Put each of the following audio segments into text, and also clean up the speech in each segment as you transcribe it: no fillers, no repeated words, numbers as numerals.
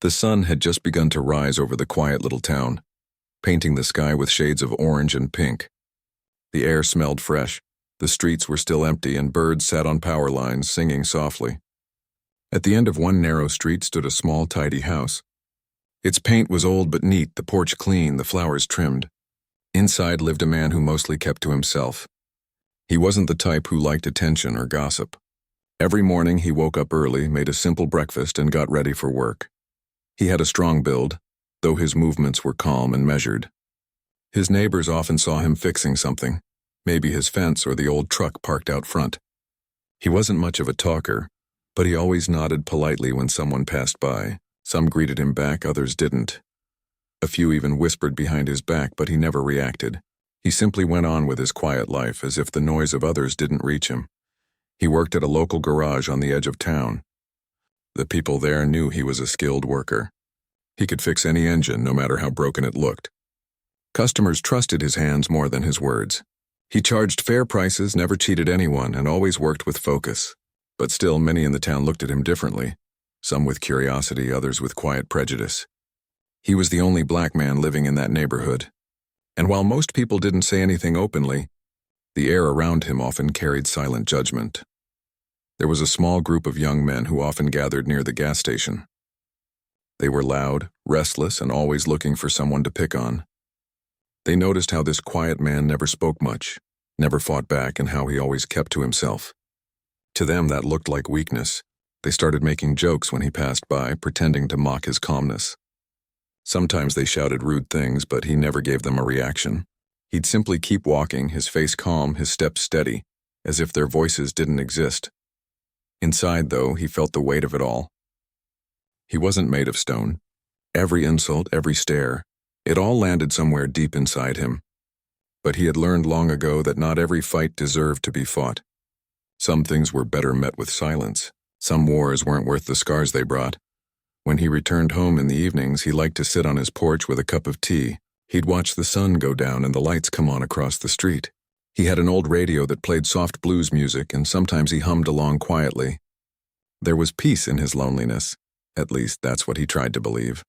The sun had just begun to rise over the quiet little town, painting the sky with shades of orange and pink. The air smelled fresh, the streets were still empty, and birds sat on power lines singing softly. At the end of one narrow street stood a small, tidy house. Its paint was old but neat, the porch clean, the flowers trimmed. Inside lived a man who mostly kept to himself. He wasn't the type who liked attention or gossip. Every morning he woke up early, made a simple breakfast, and got ready for work. He had a strong build, though his movements were calm and measured. His neighbors often saw him fixing something, maybe his fence or the old truck parked out front. He wasn't much of a talker, but he always nodded politely when someone passed by. Some greeted him back, others didn't. A few even whispered behind his back, but he never reacted. He simply went on with his quiet life as if the noise of others didn't reach him. He worked at a local garage on the edge of town. The people there knew he was a skilled worker. He could fix any engine, no matter how broken it looked. Customers trusted his hands more than his words. He charged fair prices, never cheated anyone, and always worked with focus. But still, many in the town looked at him differently, some with curiosity, others with quiet prejudice. He was the only black man living in that neighborhood. And while most people didn't say anything openly, the air around him often carried silent judgment. There was a small group of young men who often gathered near the gas station. They were loud, restless, and always looking for someone to pick on. They noticed how this quiet man never spoke much, never fought back, and how he always kept to himself. To them, that looked like weakness. They started making jokes when he passed by, pretending to mock his calmness. Sometimes they shouted rude things, but he never gave them a reaction. He'd simply keep walking, his face calm, his steps steady, as if their voices didn't exist. Inside, though, he felt the weight of it all. He wasn't made of stone. Every insult, every stare, it all landed somewhere deep inside him. But he had learned long ago that not every fight deserved to be fought. Some things were better met with silence. Some wars weren't worth the scars they brought. When he returned home in the evenings, he liked to sit on his porch with a cup of tea. He'd watch the sun go down and the lights come on across the street. He had an old radio that played soft blues music, and sometimes he hummed along quietly. There was peace in his loneliness. At least, that's what he tried to believe.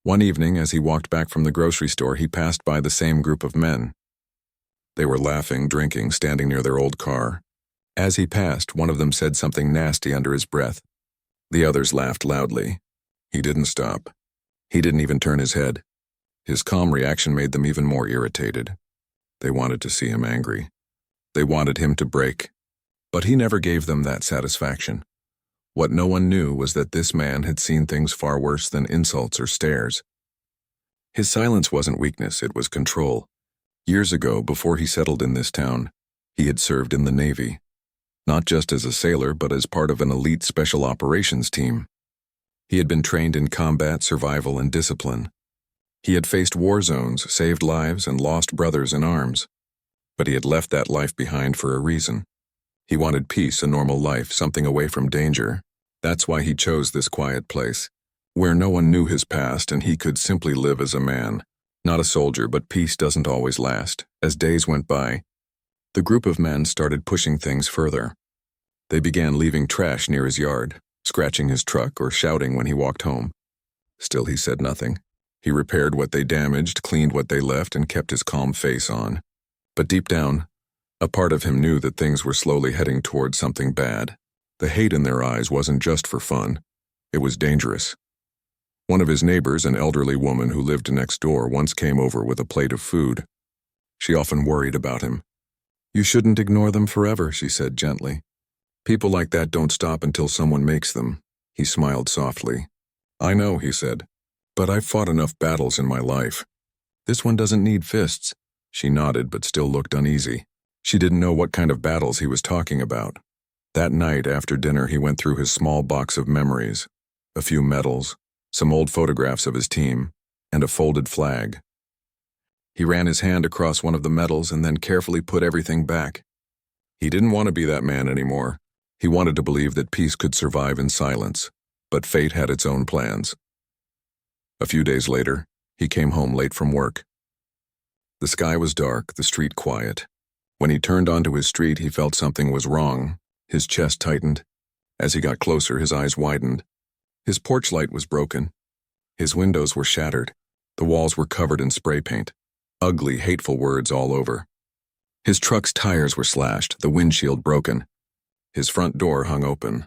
One evening, as he walked back from the grocery store, he passed by the same group of men. They were laughing, drinking, standing near their old car. As he passed, one of them said something nasty under his breath. The others laughed loudly. He didn't stop. He didn't even turn his head. His calm reaction made them even more irritated. They wanted to see him angry. They wanted him to break. But he never gave them that satisfaction. What no one knew was that this man had seen things far worse than insults or stares. His silence wasn't weakness, it was control. Years ago, before he settled in this town, he had served in the Navy. Not just as a sailor, but as part of an elite special operations team. He had been trained in combat, survival, and discipline. He had faced war zones, saved lives, and lost brothers in arms. But he had left that life behind for a reason. He wanted peace, a normal life, something away from danger. That's why he chose this quiet place, where no one knew his past and he could simply live as a man. Not a soldier, but peace doesn't always last. As days went by, the group of men started pushing things further. They began leaving trash near his yard, scratching his truck or shouting when he walked home. Still, he said nothing. He repaired what they damaged, cleaned what they left, and kept his calm face on. But deep down, a part of him knew that things were slowly heading toward something bad. The hate in their eyes wasn't just for fun. It was dangerous. One of his neighbors, an elderly woman who lived next door, once came over with a plate of food. She often worried about him. "You shouldn't ignore them forever," she said gently. "People like that don't stop until someone makes them." He smiled softly. "I know," he said, "but I've fought enough battles in my life. This one doesn't need fists." She nodded but still looked uneasy. She didn't know what kind of battles he was talking about. That night after dinner, he went through his small box of memories, a few medals, some old photographs of his team, and a folded flag. He ran his hand across one of the medals and then carefully put everything back. He didn't want to be that man anymore. He wanted to believe that peace could survive in silence, but fate had its own plans. A few days later, he came home late from work. The sky was dark, the street quiet. When he turned onto his street, he felt something was wrong. His chest tightened. As he got closer, his eyes widened. His porch light was broken. His windows were shattered. The walls were covered in spray paint. Ugly, hateful words all over. His truck's tires were slashed, the windshield broken. His front door hung open.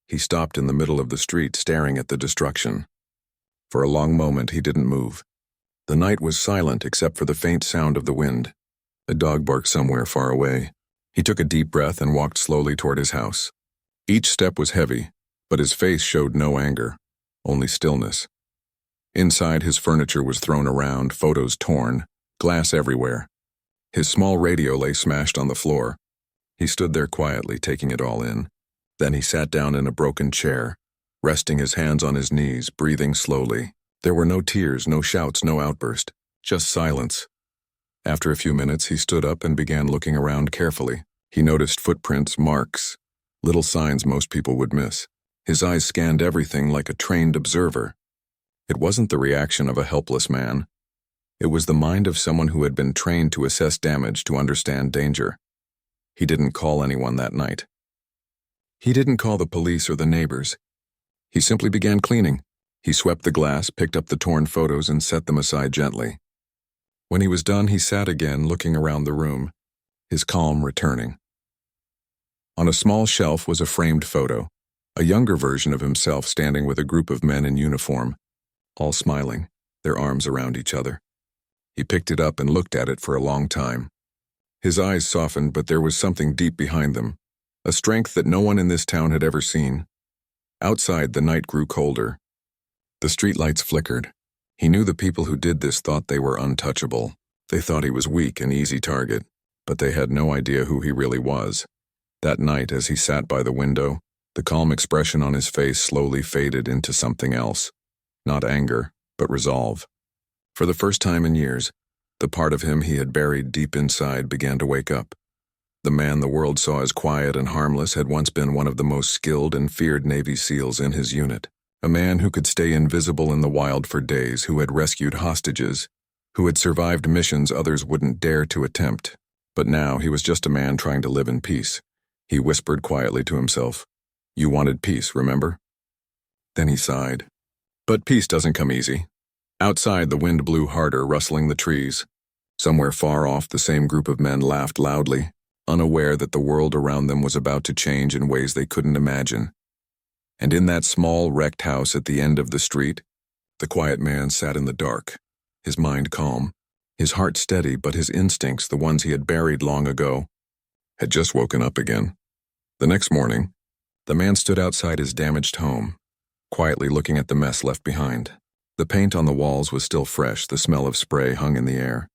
He stopped in the middle of the street, staring at the destruction. For a long moment, he didn't move. The night was silent except for the faint sound of the wind. A dog barked somewhere far away. He took a deep breath and walked slowly toward his house. Each step was heavy, but his face showed no anger, only stillness. Inside, his furniture was thrown around, photos torn, glass everywhere. His small radio lay smashed on the floor. He stood there quietly, taking it all in. Then he sat down in a broken chair, resting his hands on his knees, breathing slowly. There were no tears, no shouts, no outburst, just silence. After a few minutes, he stood up and began looking around carefully. He noticed footprints, marks, little signs most people would miss. His eyes scanned everything like a trained observer. It wasn't the reaction of a helpless man. It was the mind of someone who had been trained to assess damage, to understand danger. He didn't call anyone that night. He didn't call the police or the neighbors. He simply began cleaning. He swept the glass, picked up the torn photos, and set them aside gently. When he was done, he sat again, looking around the room, his calm returning. On a small shelf was a framed photo, a younger version of himself standing with a group of men in uniform, all smiling, their arms around each other. He picked it up and looked at it for a long time. His eyes softened, but there was something deep behind them, a strength that no one in this town had ever seen. Outside, the night grew colder. The streetlights flickered. He knew the people who did this thought they were untouchable. They thought he was weak, an easy target, but they had no idea who he really was. That night, as he sat by the window, the calm expression on his face slowly faded into something else. Not anger, but resolve. For the first time in years, the part of him he had buried deep inside began to wake up. The man the world saw as quiet and harmless had once been one of the most skilled and feared Navy SEALs in his unit. A man who could stay invisible in the wild for days, who had rescued hostages, who had survived missions others wouldn't dare to attempt. But now he was just a man trying to live in peace. He whispered quietly to himself, "You wanted peace, remember?" Then he sighed. But peace doesn't come easy. Outside, the wind blew harder, rustling the trees. Somewhere far off, the same group of men laughed loudly, unaware that the world around them was about to change in ways they couldn't imagine. And in that small, wrecked house at the end of the street, the quiet man sat in the dark, his mind calm, his heart steady, but his instincts, the ones he had buried long ago, had just woken up again. The next morning, the man stood outside his damaged home, quietly looking at the mess left behind. The paint on the walls was still fresh, the smell of spray hung in the air.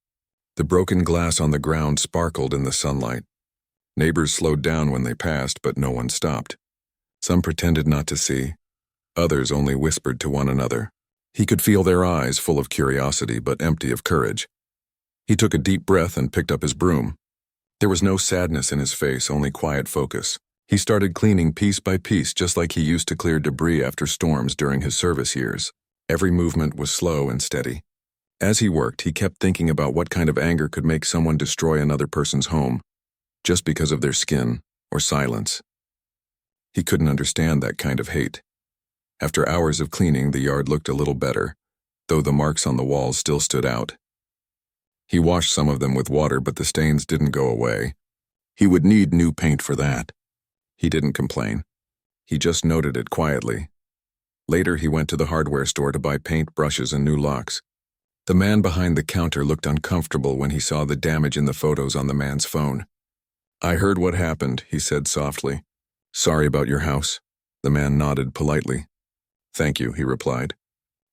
The broken glass on the ground sparkled in the sunlight. Neighbors slowed down when they passed, but no one stopped. Some pretended not to see. Others only whispered to one another. He could feel their eyes, full of curiosity but empty of courage. He took a deep breath and picked up his broom. There was no sadness in his face, only quiet focus. He started cleaning piece by piece, just like he used to clear debris after storms during his service years. Every movement was slow and steady. As he worked, he kept thinking about what kind of anger could make someone destroy another person's home, just because of their skin or silence. He couldn't understand that kind of hate. After hours of cleaning, the yard looked a little better, though the marks on the walls still stood out. He washed some of them with water, but the stains didn't go away. He would need new paint for that. He didn't complain. He just noted it quietly. Later, he went to the hardware store to buy paint, brushes, and new locks. The man behind the counter looked uncomfortable when he saw the damage in the photos on the man's phone. "I heard what happened," he said softly. "Sorry about your house." The man nodded politely. "Thank you," he replied.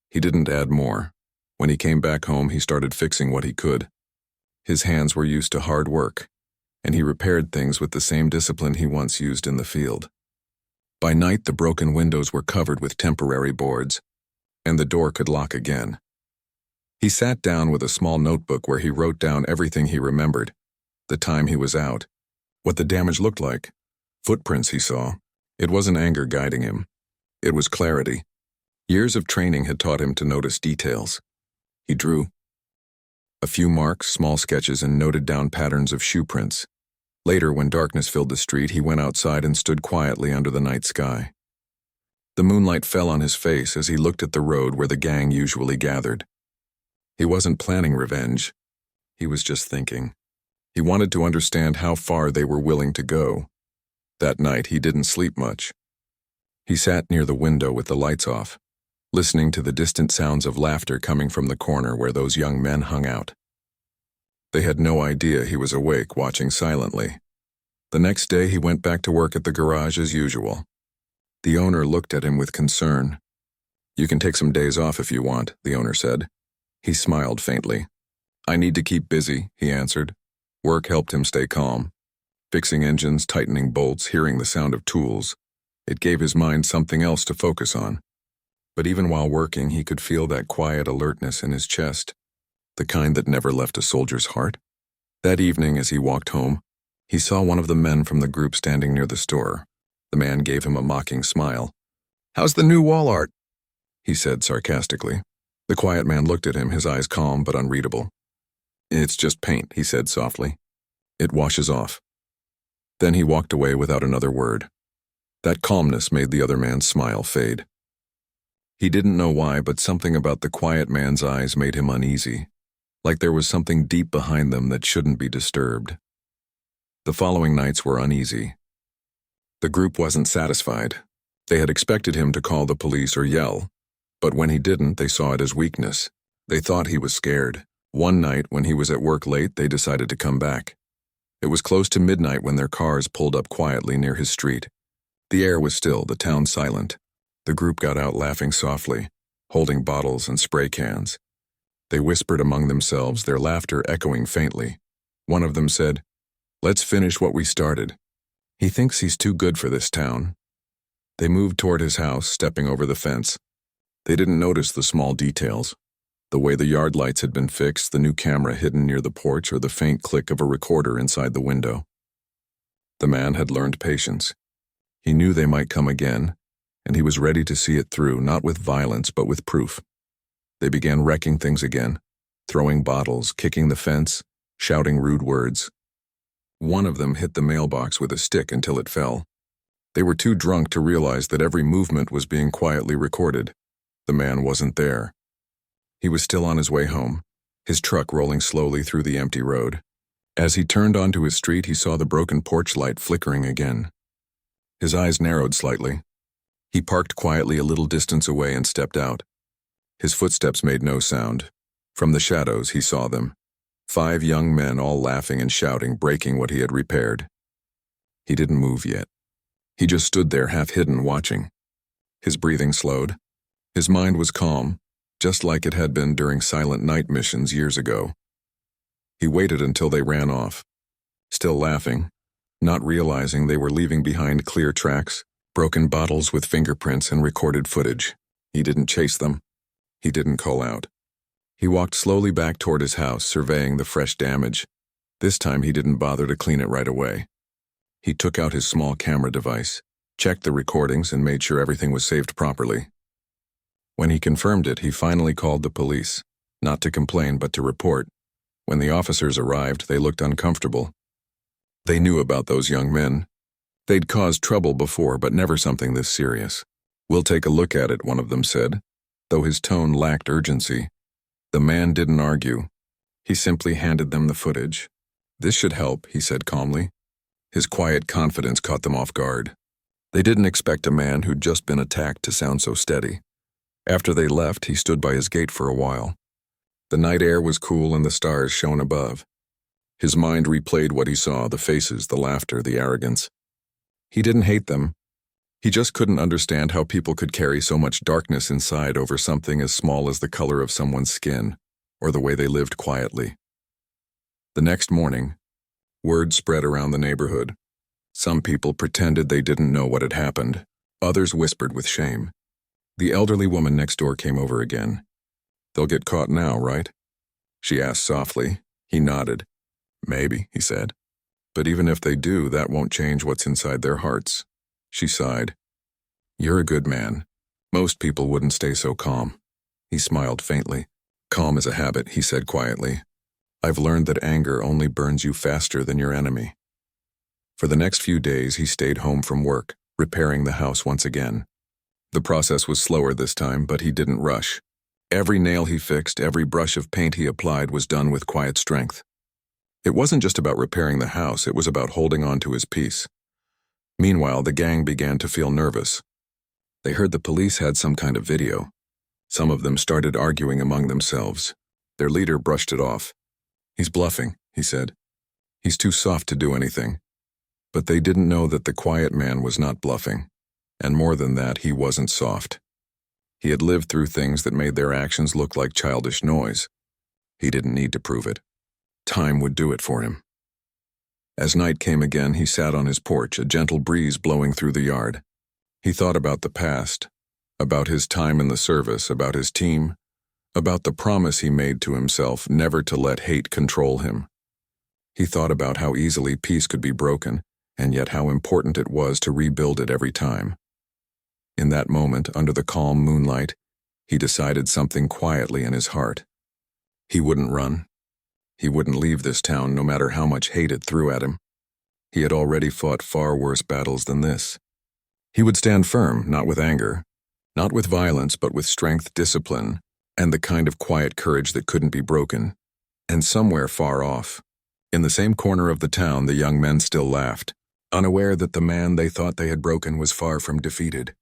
He didn't add more. When he came back home, he started fixing what he could. His hands were used to hard work, and he repaired things with the same discipline he once used in the field. By night, the broken windows were covered with temporary boards, and the door could lock again. He sat down with a small notebook where he wrote down everything he remembered, the time he was out, what the damage looked like, footprints he saw. It wasn't anger guiding him. It was clarity. Years of training had taught him to notice details. He drew a few marks, small sketches, and noted down patterns of shoe prints. Later, when darkness filled the street, he went outside and stood quietly under the night sky. The moonlight fell on his face as he looked at the road where the gang usually gathered. He wasn't planning revenge. He was just thinking. He wanted to understand how far they were willing to go. That night, he didn't sleep much. He sat near the window with the lights off, listening to the distant sounds of laughter coming from the corner where those young men hung out. They had no idea he was awake, watching silently. The next day, he went back to work at the garage as usual. The owner looked at him with concern. "You can take some days off if you want," the owner said. He smiled faintly. "I need to keep busy," he answered. Work helped him stay calm. Fixing engines, tightening bolts, hearing the sound of tools. It gave his mind something else to focus on. But even while working, he could feel that quiet alertness in his chest, the kind that never left a soldier's heart. That evening, as he walked home, he saw one of the men from the group standing near the store. The man gave him a mocking smile. "How's the new wall art?" he said sarcastically. The quiet man looked at him, his eyes calm but unreadable. "It's just paint," he said softly. "It washes off." Then he walked away without another word. That calmness made the other man's smile fade. He didn't know why, but something about the quiet man's eyes made him uneasy, like there was something deep behind them that shouldn't be disturbed. The following nights were uneasy. The group wasn't satisfied. They had expected him to call the police or yell, but when he didn't, they saw it as weakness. They thought he was scared. One night, when he was at work late, they decided to come back. It was close to midnight when their cars pulled up quietly near his street. The air was still, the town silent. The group got out laughing softly, holding bottles and spray cans. They whispered among themselves, their laughter echoing faintly. One of them said, "Let's finish what we started. He thinks he's too good for this town." They moved toward his house, stepping over the fence. They didn't notice the small details. The way the yard lights had been fixed, the new camera hidden near the porch, or the faint click of a recorder inside the window. The man had learned patience. He knew they might come again, and he was ready to see it through, not with violence, but with proof. They began wrecking things again, throwing bottles, kicking the fence, shouting rude words. One of them hit the mailbox with a stick until it fell. They were too drunk to realize that every movement was being quietly recorded. The man wasn't there. He was still on his way home, his truck rolling slowly through the empty road. As he turned onto his street, he saw the broken porch light flickering again. His eyes narrowed slightly. He parked quietly a little distance away and stepped out. His footsteps made no sound. From the shadows, he saw them. 5 young men, all laughing and shouting, breaking what he had repaired. He didn't move yet. He just stood there, half hidden, watching. His breathing slowed. His mind was calm, just like it had been during silent night missions years ago. He waited until they ran off, still laughing, not realizing they were leaving behind clear tracks, broken bottles with fingerprints and recorded footage. He didn't chase them. He didn't call out. He walked slowly back toward his house, surveying the fresh damage. This time he didn't bother to clean it right away. He took out his small camera device, checked the recordings, and made sure everything was saved properly. When he confirmed it, he finally called the police, not to complain but to report. When the officers arrived, they looked uncomfortable. They knew about those young men. They'd caused trouble before, but never something this serious. "We'll take a look at it," one of them said, though his tone lacked urgency. The man didn't argue. He simply handed them the footage. "This should help," he said calmly. His quiet confidence caught them off guard. They didn't expect a man who'd just been attacked to sound so steady. After they left, he stood by his gate for a while. The night air was cool and the stars shone above. His mind replayed what he saw, the faces, the laughter, the arrogance. He didn't hate them. He just couldn't understand how people could carry so much darkness inside over something as small as the color of someone's skin, or the way they lived quietly. The next morning, word spread around the neighborhood. Some people pretended they didn't know what had happened. Others whispered with shame. The elderly woman next door came over again. "They'll get caught now, right?" she asked softly. He nodded. "Maybe," he said. "But even if they do, that won't change what's inside their hearts." She sighed. "You're a good man. Most people wouldn't stay so calm." He smiled faintly. "Calm is a habit," he said quietly. "I've learned that anger only burns you faster than your enemy." For the next few days, he stayed home from work, repairing the house once again. The process was slower this time, but he didn't rush. Every nail he fixed, every brush of paint he applied was done with quiet strength. It wasn't just about repairing the house, it was about holding on to his peace. Meanwhile, the gang began to feel nervous. They heard the police had some kind of video. Some of them started arguing among themselves. Their leader brushed it off. "He's bluffing," he said. "He's too soft to do anything." But they didn't know that the quiet man was not bluffing. And more than that, he wasn't soft. He had lived through things that made their actions look like childish noise. He didn't need to prove it. Time would do it for him. As night came again, he sat on his porch, a gentle breeze blowing through the yard. He thought about the past, about his time in the service, about his team, about the promise he made to himself never to let hate control him. He thought about how easily peace could be broken, and yet how important it was to rebuild it every time. In that moment, under the calm moonlight, he decided something quietly in his heart. He wouldn't run. He wouldn't leave this town no matter how much hate it threw at him. He had already fought far worse battles than this. He would stand firm, not with anger, not with violence, but with strength, discipline, and the kind of quiet courage that couldn't be broken. And somewhere far off, in the same corner of the town, the young men still laughed, unaware that the man they thought they had broken was far from defeated.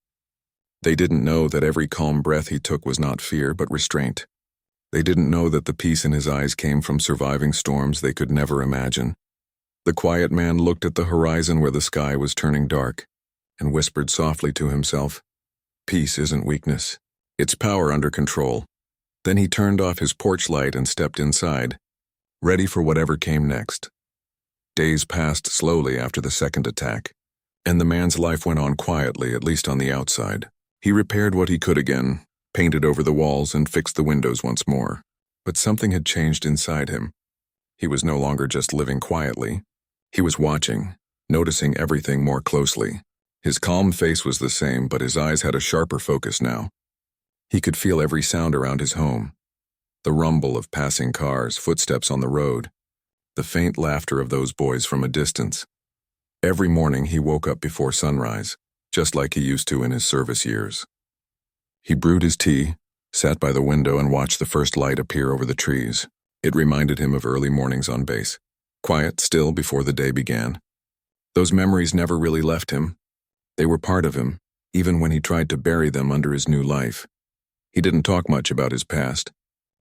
They didn't know that every calm breath he took was not fear, but restraint. They didn't know that the peace in his eyes came from surviving storms they could never imagine. The quiet man looked at the horizon where the sky was turning dark and whispered softly to himself, "Peace isn't weakness. It's power under control." Then he turned off his porch light and stepped inside, ready for whatever came next. Days passed slowly after the second attack, and the man's life went on quietly, at least on the outside. He repaired what he could again, painted over the walls and fixed the windows once more. But something had changed inside him. He was no longer just living quietly. He was watching, noticing everything more closely. His calm face was the same, but his eyes had a sharper focus now. He could feel every sound around his home. The rumble of passing cars, footsteps on the road, the faint laughter of those boys from a distance. Every morning he woke up before sunrise, just like he used to in his service years. He brewed his tea, sat by the window and watched the first light appear over the trees. It reminded him of early mornings on base, quiet, still before the day began. Those memories never really left him. They were part of him, even when he tried to bury them under his new life. He didn't talk much about his past.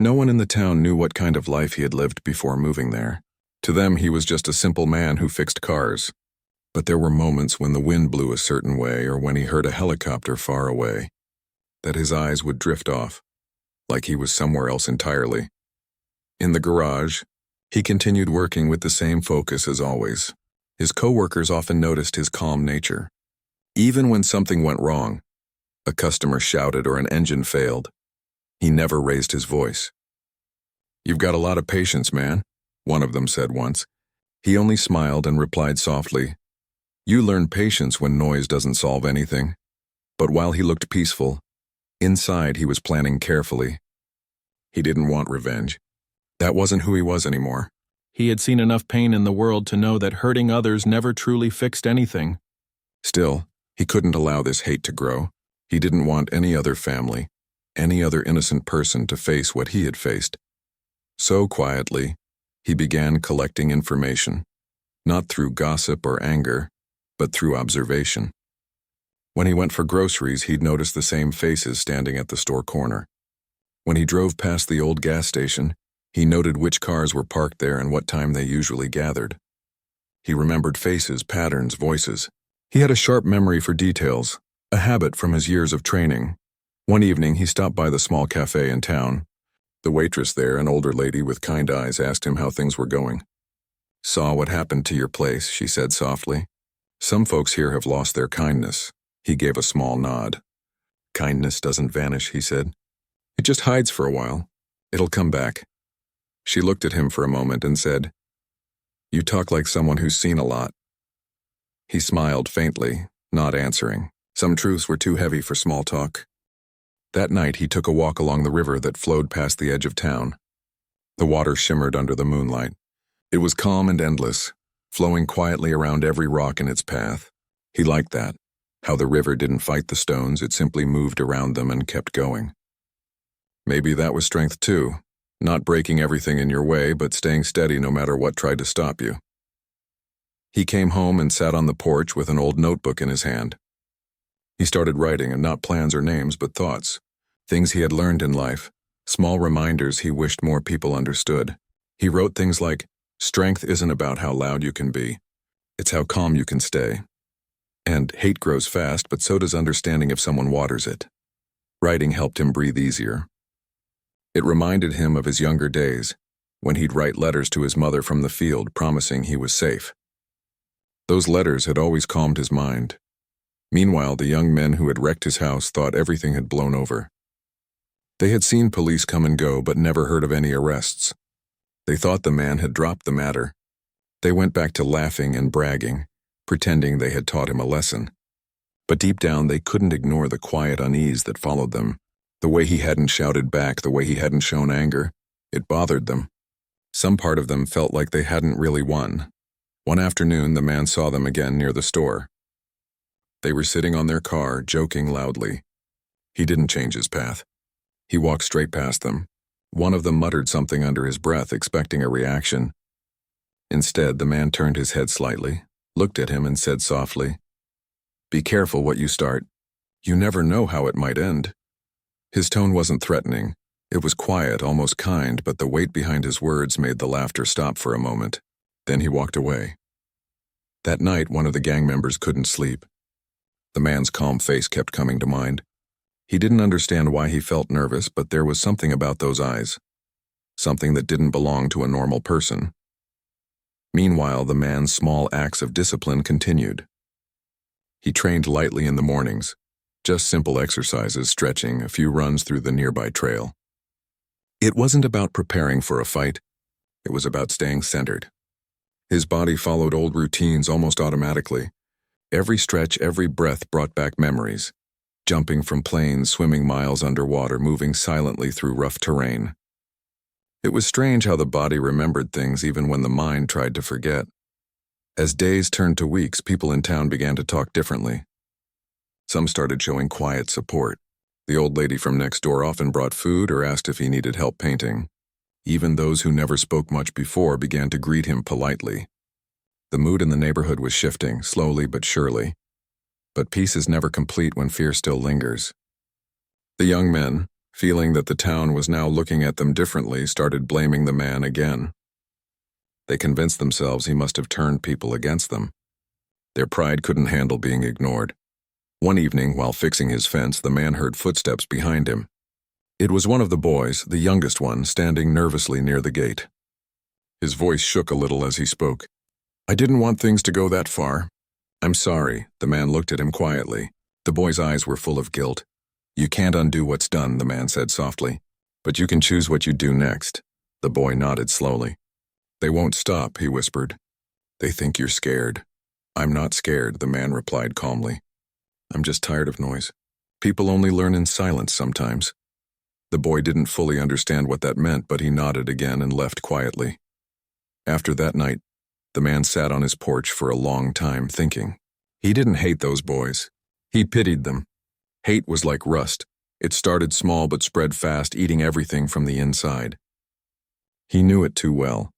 No one in the town knew what kind of life he had lived before moving there. To them, he was just a simple man who fixed cars. But there were moments when the wind blew a certain way or when he heard a helicopter far away, that his eyes would drift off, like he was somewhere else entirely. In the garage, he continued working with the same focus as always. His coworkers often noticed his calm nature. Even when something went wrong, a customer shouted or an engine failed, he never raised his voice. "You've got a lot of patience, man," one of them said once. He only smiled and replied softly, "You learn patience when noise doesn't solve anything." But while he looked peaceful, inside he was planning carefully. He didn't want revenge. That wasn't who he was anymore. He had seen enough pain in the world to know that hurting others never truly fixed anything. Still, he couldn't allow this hate to grow. He didn't want any other family, any other innocent person to face what he had faced. So quietly, he began collecting information, not through gossip or anger, but through observation. When he went for groceries, he'd notice the same faces standing at the store corner. When he drove past the old gas station, he noted which cars were parked there and what time they usually gathered. He remembered faces, patterns, voices. He had a sharp memory for details, a habit from his years of training. One evening, he stopped by the small cafe in town. The waitress there, an older lady with kind eyes, asked him how things were going. "Saw what happened to your place," she said softly. "Some folks here have lost their kindness." He gave a small nod. "Kindness doesn't vanish," he said. "It just hides for a while. It'll come back." She looked at him for a moment and said, "You talk like someone who's seen a lot." He smiled faintly, not answering. Some truths were too heavy for small talk. That night he took a walk along the river that flowed past the edge of town. The water shimmered under the moonlight. It was calm and endless, flowing quietly around every rock in its path. He liked that. How the river didn't fight the stones, it simply moved around them and kept going. Maybe that was strength too, not breaking everything in your way, but staying steady no matter what tried to stop you. He came home and sat on the porch with an old notebook in his hand. He started writing, and not plans or names, but thoughts, things he had learned in life, small reminders he wished more people understood. He wrote things like, "Strength isn't about how loud you can be. It's how calm you can stay." And hate grows fast, but so does understanding if someone waters it. Writing helped him breathe easier. It reminded him of his younger days, when he'd write letters to his mother from the field promising he was safe. Those letters had always calmed his mind. Meanwhile, the young men who had wrecked his house thought everything had blown over. They had seen police come and go, but never heard of any arrests. They thought the man had dropped the matter. They went back to laughing and bragging, pretending they had taught him a lesson. But deep down, they couldn't ignore the quiet unease that followed them. The way he hadn't shouted back, the way he hadn't shown anger, it bothered them. Some part of them felt like they hadn't really won. One afternoon, the man saw them again near the store. They were sitting on their car, joking loudly. He didn't change his path. He walked straight past them. One of them muttered something under his breath, expecting a reaction. Instead, the man turned his head slightly, looked at him, and said softly, "Be careful what you start. You never know how it might end." His tone wasn't threatening. It was quiet, almost kind, but the weight behind his words made the laughter stop for a moment. Then he walked away. That night, one of the gang members couldn't sleep. The man's calm face kept coming to mind. He didn't understand why he felt nervous, but there was something about those eyes. Something that didn't belong to a normal person. Meanwhile, the man's small acts of discipline continued. He trained lightly in the mornings, just simple exercises, stretching, a few runs through the nearby trail. It wasn't about preparing for a fight. It was about staying centered. His body followed old routines almost automatically. Every stretch, every breath brought back memories. Jumping from planes, swimming miles underwater, moving silently through rough terrain. It was strange how the body remembered things even when the mind tried to forget. As days turned to weeks, people in town began to talk differently. Some started showing quiet support. The old lady from next door often brought food or asked if he needed help painting. Even those who never spoke much before began to greet him politely. The mood in the neighborhood was shifting, slowly but surely. But peace is never complete when fear still lingers. The young men, feeling that the town was now looking at them differently, started blaming the man again. They convinced themselves he must have turned people against them. Their pride couldn't handle being ignored. One evening, while fixing his fence, the man heard footsteps behind him. It was one of the boys, the youngest one, standing nervously near the gate. His voice shook a little as he spoke. "I didn't want things to go that far." "I'm sorry," the man looked at him quietly. The boy's eyes were full of guilt. "You can't undo what's done," the man said softly. "But you can choose what you do next." The boy nodded slowly. "They won't stop," he whispered. "They think you're scared." "I'm not scared," the man replied calmly. "I'm just tired of noise. People only learn in silence sometimes." The boy didn't fully understand what that meant, but he nodded again and left quietly. After that night, the man sat on his porch for a long time thinking. He didn't hate those boys. He pitied them. Hate was like rust. It started small but spread fast, eating everything from the inside. He knew it too well.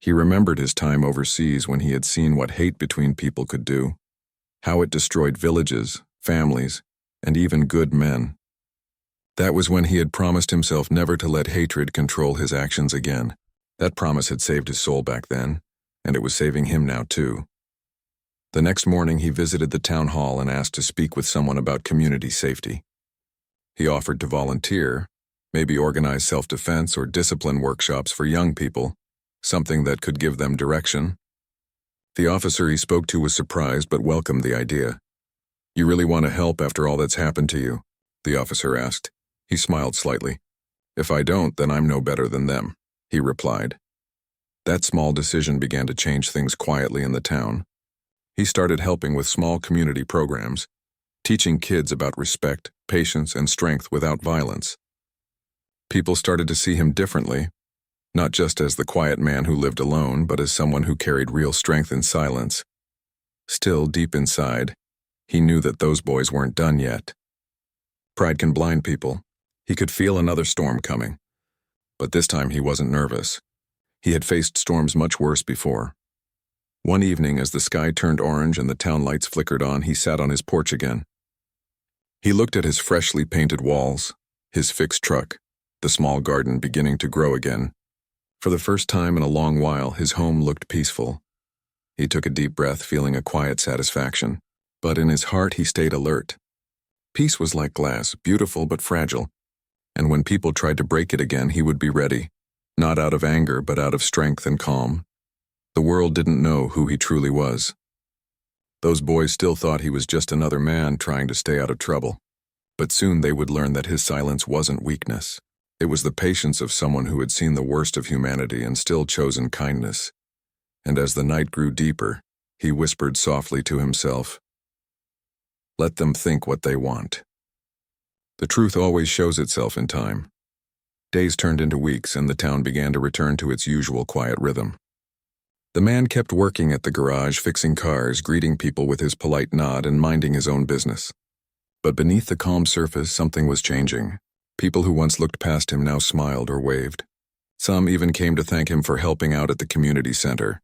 He remembered his time overseas when he had seen what hate between people could do, how it destroyed villages, families, and even good men. That was when he had promised himself never to let hatred control his actions again. That promise had saved his soul back then, and it was saving him now too. The next morning, he visited the town hall and asked to speak with someone about community safety. He offered to volunteer, maybe organize self-defense or discipline workshops for young people, something that could give them direction. The officer he spoke to was surprised but welcomed the idea. "You really want to help after all that's happened to you?" the officer asked. He smiled slightly. "If I don't, then I'm no better than them," he replied. That small decision began to change things quietly in the town. He started helping with small community programs, teaching kids about respect, patience, and strength without violence. People started to see him differently, not just as the quiet man who lived alone, but as someone who carried real strength in silence. Still, deep inside, He knew that those boys weren't done yet. Pride can blind people. He could feel another storm coming. But this time he wasn't nervous. He had faced storms much worse before. One evening, as the sky turned orange and the town lights flickered on, he sat on his porch again. He looked at his freshly painted walls, his fixed truck, the small garden beginning to grow again. For the first time in a long while, his home looked peaceful. He took a deep breath, feeling a quiet satisfaction. But in his heart, he stayed alert. Peace was like glass, beautiful but fragile. And when people tried to break it again, he would be ready. Not out of anger, but out of strength and calm. The world didn't know who he truly was. Those boys still thought he was just another man trying to stay out of trouble. But soon they would learn that his silence wasn't weakness. It was the patience of someone who had seen the worst of humanity and still chosen kindness. And as the night grew deeper, he whispered softly to himself, "Let them think what they want." The truth always shows itself in time. Days turned into weeks, and the town began to return to its usual quiet rhythm. The man kept working at the garage, fixing cars, greeting people with his polite nod, and minding his own business. But beneath the calm surface, something was changing. People who once looked past him now smiled or waved. Some even came to thank him for helping out at the community center.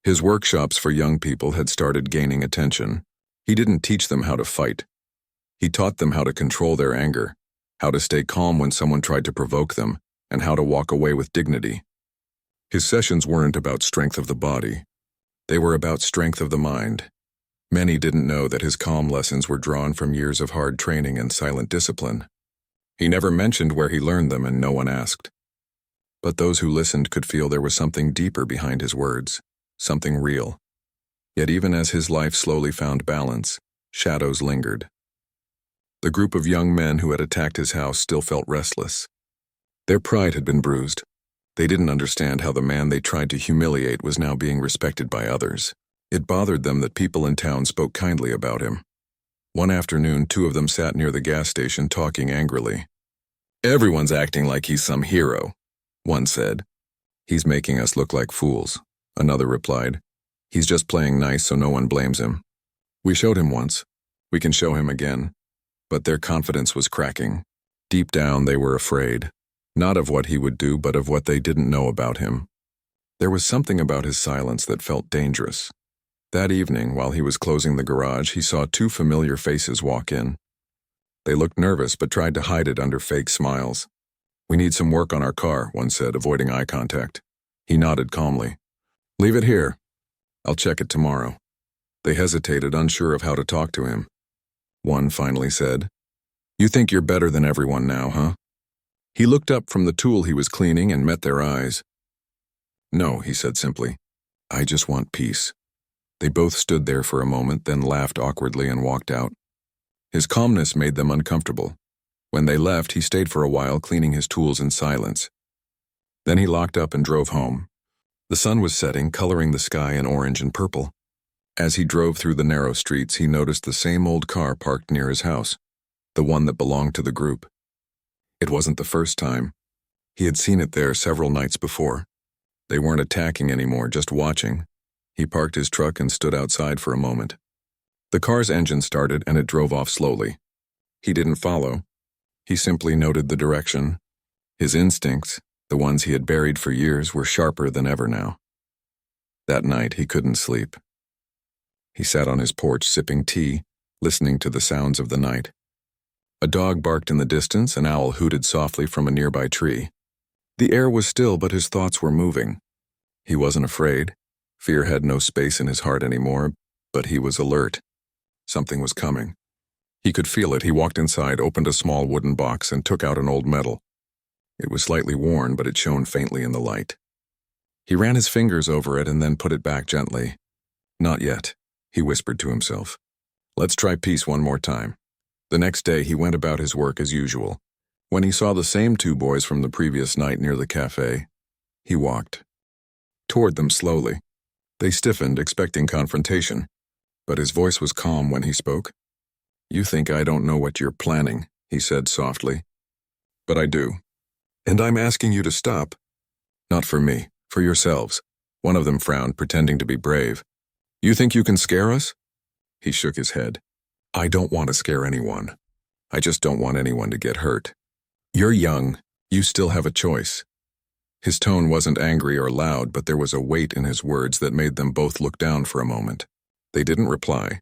His workshops for young people had started gaining attention. He didn't teach them how to fight. He taught them how to control their anger, how to stay calm when someone tried to provoke them, and how to walk away with dignity. His sessions weren't about strength of the body. They were about strength of the mind. Many didn't know that his calm lessons were drawn from years of hard training and silent discipline. He never mentioned where he learned them, and no one asked. But those who listened could feel there was something deeper behind his words, something real. Yet even as his life slowly found balance, shadows lingered. The group of young men who had attacked his house still felt restless. Their pride had been bruised. They didn't understand how the man they tried to humiliate was now being respected by others. It bothered them that people in town spoke kindly about him. One afternoon, two of them sat near the gas station talking angrily. "Everyone's acting like he's some hero," one said. "He's making us look like fools," another replied. "He's just playing nice so no one blames him. We showed him once. We can show him again." But their confidence was cracking. Deep down, they were afraid. Not of what he would do, but of what they didn't know about him. There was something about his silence that felt dangerous. That evening, while he was closing the garage, he saw two familiar faces walk in. They looked nervous, but tried to hide it under fake smiles. "We need some work on our car," one said, avoiding eye contact. He nodded calmly. "Leave it here. I'll check it tomorrow." They hesitated, unsure of how to talk to him. One finally said, "You think you're better than everyone now, huh?" He looked up from the tool he was cleaning and met their eyes. "No," he said simply. "I just want peace." They both stood there for a moment, then laughed awkwardly and walked out. His calmness made them uncomfortable. When they left, he stayed for a while, cleaning his tools in silence. Then he locked up and drove home. The sun was setting, coloring the sky in orange and purple. As he drove through the narrow streets, he noticed the same old car parked near his house, the one that belonged to the group. It wasn't the first time. He had seen it there several nights before. They weren't attacking anymore, just watching. He parked his truck and stood outside for a moment. The car's engine started and it drove off slowly. He didn't follow. He simply noted the direction. His instincts, the ones he had buried for years, were sharper than ever now. That night, he couldn't sleep. He sat on his porch sipping tea, listening to the sounds of the night. A dog barked in the distance, an owl hooted softly from a nearby tree. The air was still, but his thoughts were moving. He wasn't afraid. Fear had no space in his heart anymore, but he was alert. Something was coming. He could feel it. He walked inside, opened a small wooden box, and took out an old medal. It was slightly worn, but it shone faintly in the light. He ran his fingers over it and then put it back gently. "Not yet," he whispered to himself. "Let's try peace one more time." The next day, he went about his work as usual. When he saw the same two boys from the previous night near the cafe, he walked toward them slowly. They stiffened, expecting confrontation, but his voice was calm when he spoke. "You think I don't know what you're planning," he said softly. "But I do. And I'm asking you to stop. Not for me, for yourselves." One of them frowned, pretending to be brave. "You think you can scare us?" He shook his head. I don't want to scare anyone. I just don't want anyone to get hurt. You're young. You still have a choice. His tone wasn't angry or loud, but there was a weight in his words that made them both look down for a moment. They didn't reply.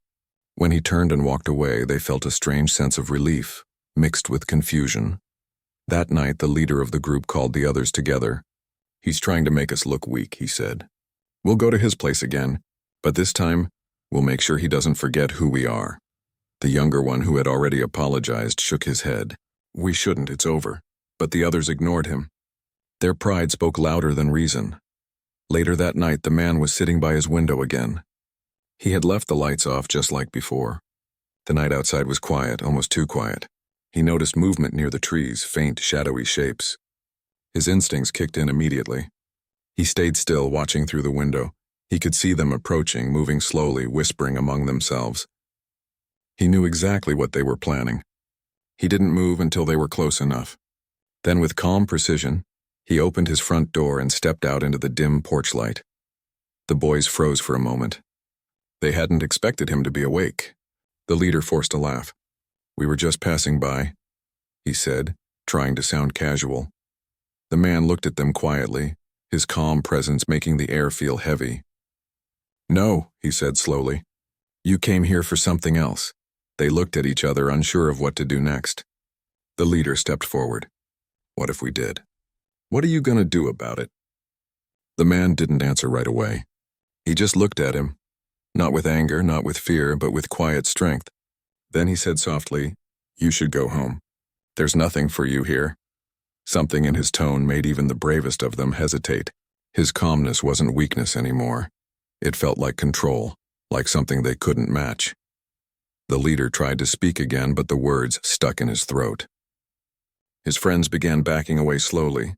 When he turned and walked away, they felt a strange sense of relief, mixed with confusion. That night, the leader of the group called the others together. "He's trying to make us look weak," he said. "We'll go to his place again, but this time, we'll make sure he doesn't forget who we are." The younger one, who had already apologized, shook his head. "We shouldn't, it's over." But the others ignored him. Their pride spoke louder than reason. Later that night, the man was sitting by his window again. He had left the lights off just like before. The night outside was quiet, almost too quiet. He noticed movement near the trees, faint, shadowy shapes. His instincts kicked in immediately. He stayed still, watching through the window. He could see them approaching, moving slowly, whispering among themselves. He knew exactly what they were planning. He didn't move until they were close enough. Then, with calm precision, he opened his front door and stepped out into the dim porch light. The boys froze for a moment. They hadn't expected him to be awake. The leader forced a laugh. "We were just passing by," he said, trying to sound casual. The man looked at them quietly, his calm presence making the air feel heavy. "No," he said slowly. "You came here for something else." They looked at each other, unsure of what to do next. The leader stepped forward. "What if we did? What are you going to do about it?" The man didn't answer right away. He just looked at him, not with anger, not with fear, but with quiet strength. Then he said softly, "You should go home. There's nothing for you here." Something in his tone made even the bravest of them hesitate. His calmness wasn't weakness anymore. It felt like control, like something they couldn't match. The leader tried to speak again, but the words stuck in his throat. His friends began backing away slowly.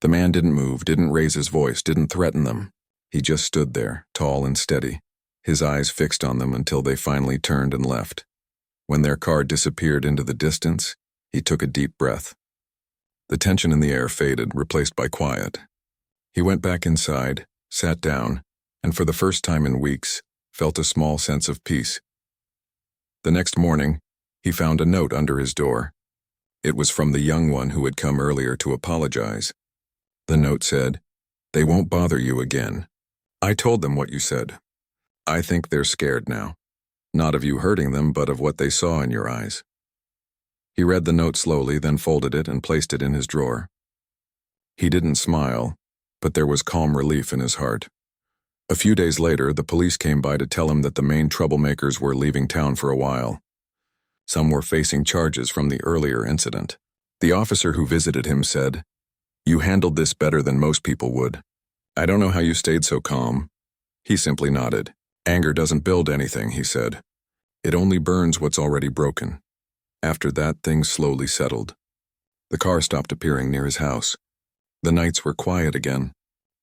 The man didn't move, didn't raise his voice, didn't threaten them. He just stood there, tall and steady, his eyes fixed on them until they finally turned and left. When their car disappeared into the distance, he took a deep breath. The tension in the air faded, replaced by quiet. He went back inside, sat down, and for the first time in weeks, felt a small sense of peace. The next morning, he found a note under his door. It was from the young one who had come earlier to apologize. The note said, "They won't bother you again. I told them what you said. I think they're scared now. Not of you hurting them, but of what they saw in your eyes." He read the note slowly, then folded it and placed it in his drawer. He didn't smile, but there was calm relief in his heart. A few days later, the police came by to tell him that the main troublemakers were leaving town for a while. Some were facing charges from the earlier incident. The officer who visited him said, "You handled this better than most people would. I don't know how you stayed so calm." He simply nodded. "Anger doesn't build anything," he said. "It only burns what's already broken." After that, things slowly settled. The car stopped appearing near his house. The nights were quiet again.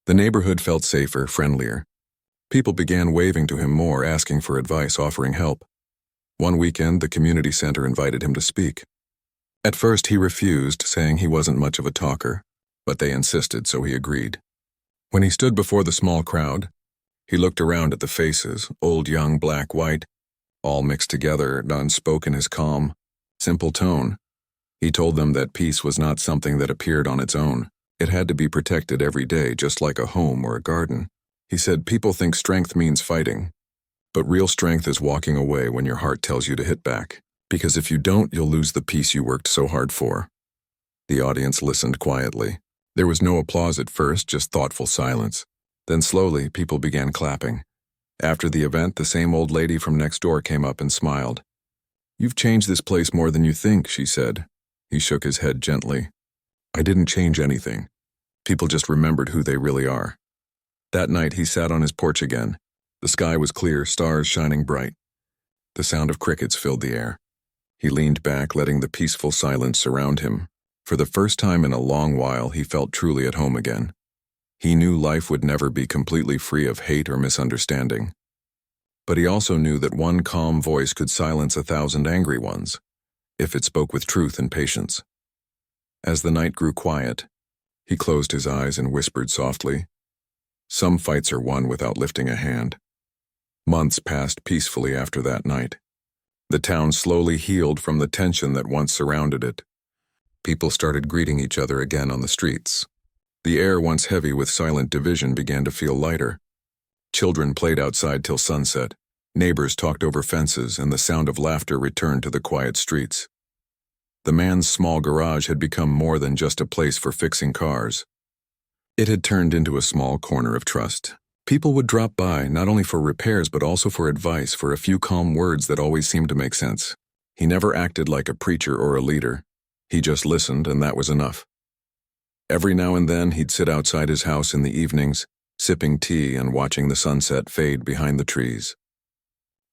The neighborhood felt safer, friendlier. People began waving to him more, asking for advice, offering help. One weekend, the community center invited him to speak. At first, he refused, saying he wasn't much of a talker, but they insisted, so he agreed. When he stood before the small crowd, he looked around at the faces, old, young, black, white, all mixed together, and spoke in his calm, simple tone. He told them that peace was not something that appeared on its own. It had to be protected every day, just like a home or a garden. He said, "People think strength means fighting, but real strength is walking away when your heart tells you to hit back, because if you don't, you'll lose the peace you worked so hard for." The audience listened quietly. There was no applause at first, just thoughtful silence. Then slowly, people began clapping. After the event, the same old lady from next door came up and smiled. "You've changed this place more than you think," she said. He shook his head gently. "I didn't change anything. People just remembered who they really are." That night, he sat on his porch again. The sky was clear, stars shining bright. The sound of crickets filled the air. He leaned back, letting the peaceful silence surround him. For the first time in a long while, he felt truly at home again. He knew life would never be completely free of hate or misunderstanding. But he also knew that one calm voice could silence 1,000 angry ones, if it spoke with truth and patience. As the night grew quiet, he closed his eyes and whispered softly, "Some fights are won without lifting a hand." Months passed peacefully after that night. The town slowly healed from the tension that once surrounded it. People started greeting each other again on the streets. The air, once heavy with silent division, began to feel lighter. Children played outside till sunset. Neighbors talked over fences, and the sound of laughter returned to the quiet streets. The man's small garage had become more than just a place for fixing cars. It had turned into a small corner of trust. People would drop by, not only for repairs but also for advice, for a few calm words that always seemed to make sense. He never acted like a preacher or a leader. He just listened, and that was enough. Every now and then he'd sit outside his house in the evenings, sipping tea and watching the sunset fade behind the trees.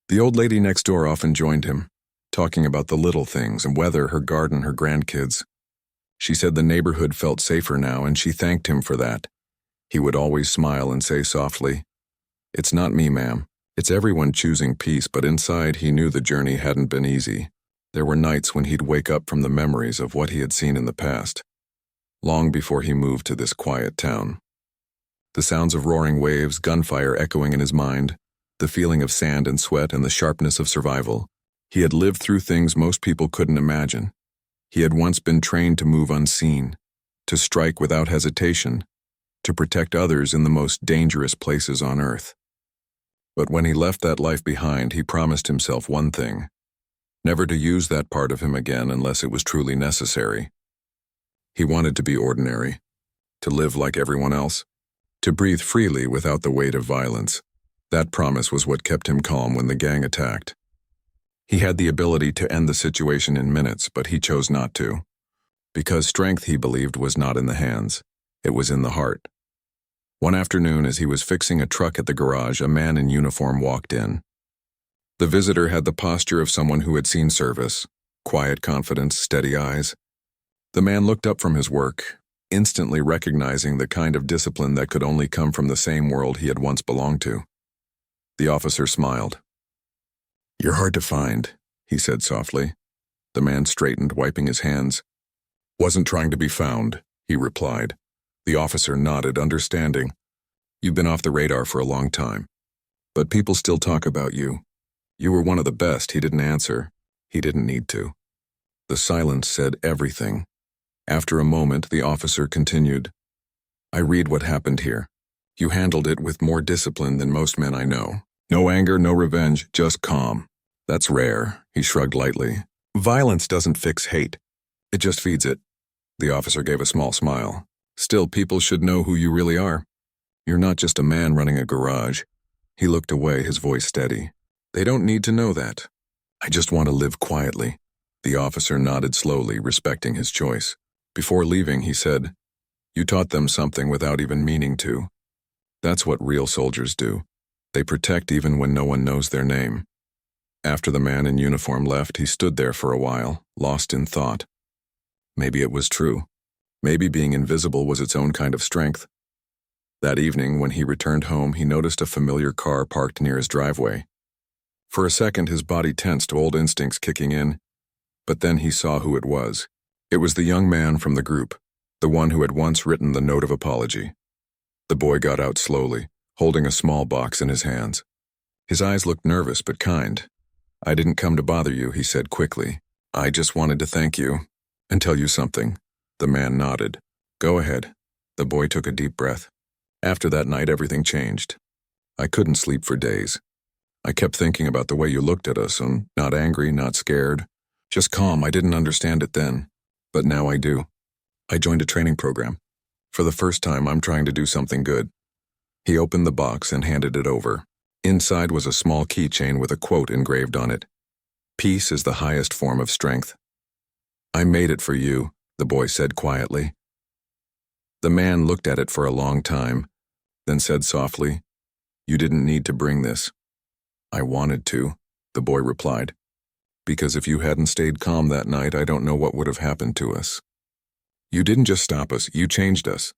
The old lady next door often joined him, talking about the little things and weather, her garden, her grandkids. She said the neighborhood felt safer now, and she thanked him for that. He would always smile and say softly, "It's not me, ma'am. It's everyone choosing peace," but inside he knew the journey hadn't been easy. There were nights when he'd wake up from the memories of what he had seen in the past, long before he moved to this quiet town. The sounds of roaring waves, gunfire echoing in his mind, the feeling of sand and sweat, and the sharpness of survival. He had lived through things most people couldn't imagine. He had once been trained to move unseen, to strike without hesitation, to protect others in the most dangerous places on earth. But when he left that life behind, he promised himself one thing: never to use that part of him again unless it was truly necessary. He wanted to be ordinary, to live like everyone else, to breathe freely without the weight of violence. That promise was what kept him calm when the gang attacked. He had the ability to end the situation in minutes, but he chose not to. Because strength, he believed, was not in the hands. It was in the heart. One afternoon, as he was fixing a truck at the garage, a man in uniform walked in. The visitor had the posture of someone who had seen service: quiet confidence, steady eyes. The man looked up from his work, instantly recognizing the kind of discipline that could only come from the same world he had once belonged to. The officer smiled. "You're hard to find," he said softly. The man straightened, wiping his hands. "Wasn't trying to be found," he replied. The officer nodded, understanding. "You've been off the radar for a long time. But people still talk about you. You were one of the best." He didn't answer. He didn't need to. The silence said everything. After a moment, the officer continued, "I read what happened here. You handled it with more discipline than most men I know. No anger, no revenge, just calm. That's rare." He shrugged lightly. "Violence doesn't fix hate. It just feeds it." The officer gave a small smile. "Still, people should know who you really are. You're not just a man running a garage." He looked away, his voice steady. "They don't need to know that. I just want to live quietly." The officer nodded slowly, respecting his choice. Before leaving, he said, "You taught them something without even meaning to. That's what real soldiers do. They protect even when no one knows their name." After the man in uniform left, he stood there for a while, lost in thought. Maybe it was true. Maybe being invisible was its own kind of strength. That evening, when he returned home, he noticed a familiar car parked near his driveway. For a second, his body tensed, old instincts kicking in. But then he saw who it was. It was the young man from the group, the one who had once written the note of apology. The boy got out slowly, holding a small box in his hands. His eyes looked nervous but kind. "I didn't come to bother you," he said quickly. "I just wanted to thank you and tell you something." The man nodded. "Go ahead." The boy took a deep breath. "After that night, everything changed. I couldn't sleep for days. I kept thinking about the way you looked at us, and not angry, not scared, just calm. I didn't understand it then, but now I do. I joined a training program. For the first time, I'm trying to do something good." He opened the box and handed it over. Inside was a small keychain with a quote engraved on it. "Peace is the highest form of strength." "I made it for you," the boy said quietly. The man looked at it for a long time, then said softly, "You didn't need to bring this." "I wanted to," the boy replied. "Because if you hadn't stayed calm that night, I don't know what would have happened to us. You didn't just stop us, you changed us.